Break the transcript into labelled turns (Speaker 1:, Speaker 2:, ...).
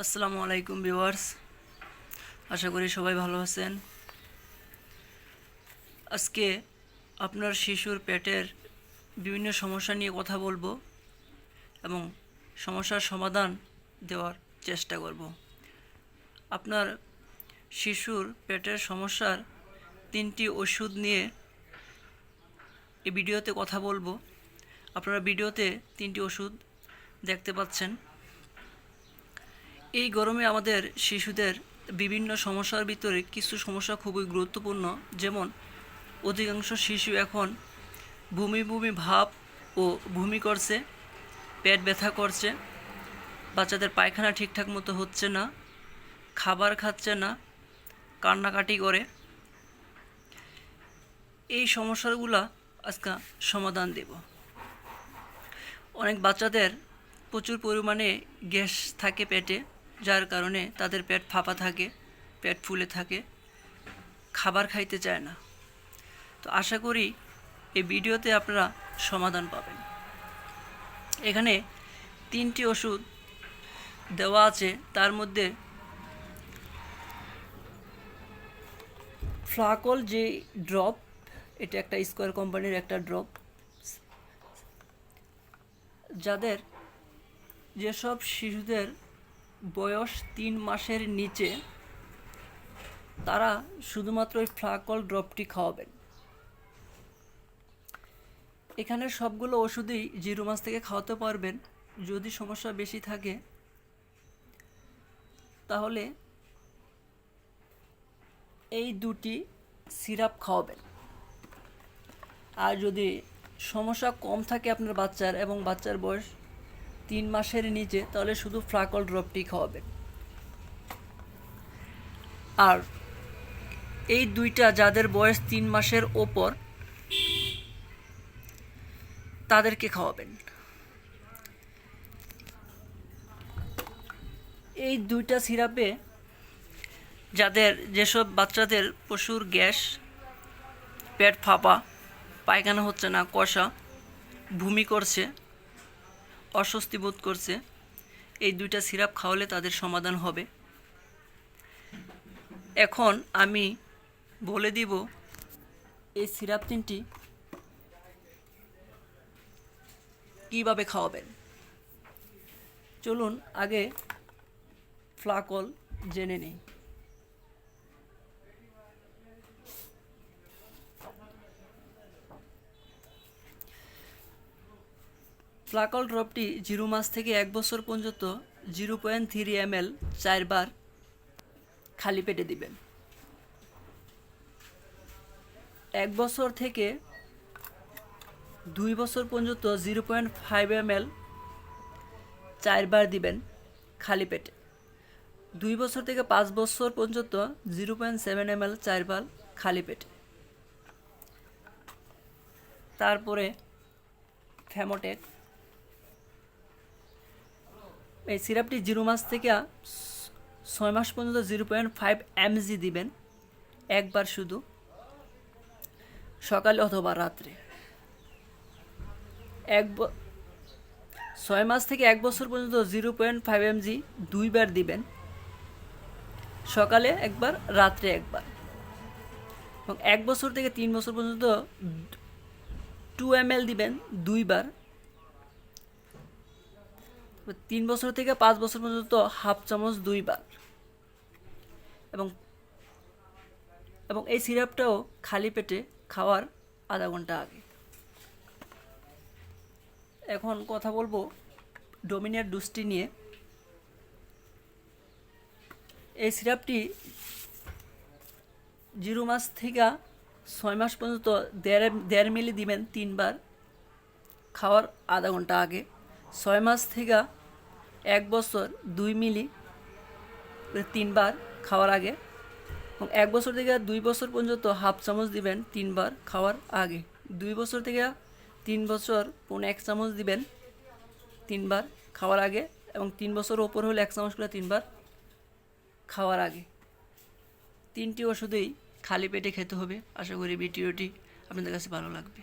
Speaker 1: আসসালামু আলাইকুম ভিউয়ার্স, আশা করি সবাই ভালো আছেন। আজকে আপনার শিশুর পেটের বিভিন্ন সমস্যা নিয়ে কথা বলবো এবং সমস্যার সমাধান দেওয়ার চেষ্টা করব। আপনার শিশুর পেটের সমস্যার 3টি ওষুধ নিয়ে এই ভিডিওতে কথা বলবো। আপনারা ভিডিওতে 3টি ওষুধ দেখতে পাচ্ছেন। এই গরমে আমাদের শিশুদের বিভিন্ন সমস্যার ভিতরে কিছু সমস্যা খুবই গুরুত্বপূর্ণ, যেমন অধিকাংশ শিশু এখন বমি বমি ভাব ও বমি করছে, পেট ব্যথা করছে, বাচ্চাদের পায়খানা ঠিকঠাক মতো হচ্ছে না, খাবার খাচ্ছে না, কান্নাকাটি করে। এই সমস্যাগুলো আজকে সমাধান দেব। অনেক বাচ্চাদের প্রচুর পরিমাণে গ্যাস থাকে পেটে, যার কারণে তাদের পেট ফাঁপা থাকে, পেট ফুলে থাকে, খাবার খাইতে চায় না। তো আশা করি এই ভিডিওতে আপনারা সমাধান পাবেন। এখানে 3টি ওষুধ দেওয়া আছে, তার মধ্যে ফ্লাকল যে ড্রপ, এটা একটা স্কোয়ার কোম্পানির একটা ড্রপ। যাদের যেসব শিশুদের বয়স 3 মাসের নিচে, তারা শুধুমাত্র ওই ফ্লাকল ড্রপটি খাওয়াবেন। এখানে সবগুলো ওষুধই 0 মাস থেকে খাওয়াতে পারবেন। যদি সমস্যা বেশি থাকে তাহলে এই 2টি সিরাপ খাওয়াবেন। আর যদি সমস্যা কম থাকে আপনার বাচ্চার এবং বাচ্চার বয়স 3 মাসের নিচে, তাহলে শুধু ফ্লাকল ড্রপটি খাওয়াবেন। আর এই 2টা যাদের বয়স 3 মাসের ওপর, তাদেরকে খাওয়াবেন। এই 2টা সিরাপে যাদের যেসব বাচ্চাদের প্রচুর গ্যাস, পেট ফাঁপা, পায়খানা হচ্ছে না, কষা, বমি করছে, অস্বস্তি বোধ করছে, এই 2টা সিরাপ খাওয়ালে তাদের সমাধান হবে। এখন আমি বলে দিব এই সিরাপ 3টি কীভাবে খাওয়াবেন। চলুন আগে ফ্লাকল জেনে নিই। ফ্লাকল ড্রপটি 0 মাস থেকে 1 বছর পর্যন্ত 0.3 ml 4 বার খালি পেটে দিবেন। 1 বছর থেকে 2 বছর পর্যন্ত 0.5 ml 4 বার দিবেন খালি পেটে। 2 বছর থেকে 5 বছর পর্যন্ত 0.7 ml 4 বার খালি পেটে। তারপরে ফ্যামোটেক, এই সিরাপটি 0 মাস থেকে 6 মাস পর্যন্ত 0.5 mg দিবেন একবার, শুধু সকালে অথবা রাত্রে। 6 মাস থেকে 1 বছর পর্যন্ত 0.5 mg 2 বার দিবেন, সকালে একবার, রাত্রে একবার। এবং 1 বছর থেকে 3 বছর পর্যন্ত 2 ml দিবেন 2 বার। 3 বছর থেকে 5 বছর পর্যন্ত হাফ চামচ 2 বার। এবং এই সিরাপটাও খালি পেটে খাওয়ার আধা ঘন্টা আগে। এখন কথা বলবো ডোমিনের ডোজটি নিয়ে। এই সিরাপটি 0 মাস থেকে 6 মাস পর্যন্ত 1.5 মিলি দিবেন 3 বার খাওয়ার আধা ঘন্টা আগে। 6 মাস থেকে 1 বছর 2 মিলি 3 বার খাওয়ার আগে। এবং 1 বছর থেকে 2 বছর পর্যন্ত হাফ চামচ দিবেন 3 বার খাওয়ার আগে। 2 বছর থেকে 3 বছর 1 চামচ দিবেন 3 বার খাওয়ার আগে। এবং 3 বছর ওপর হলে 1 চামচ করে 3 বার খাওয়ার আগে। 3টি ওষুধেই খালি পেটে খেতে হবে। আশা করি ভিডিওটি আপনাদের কাছে ভালো লাগবে।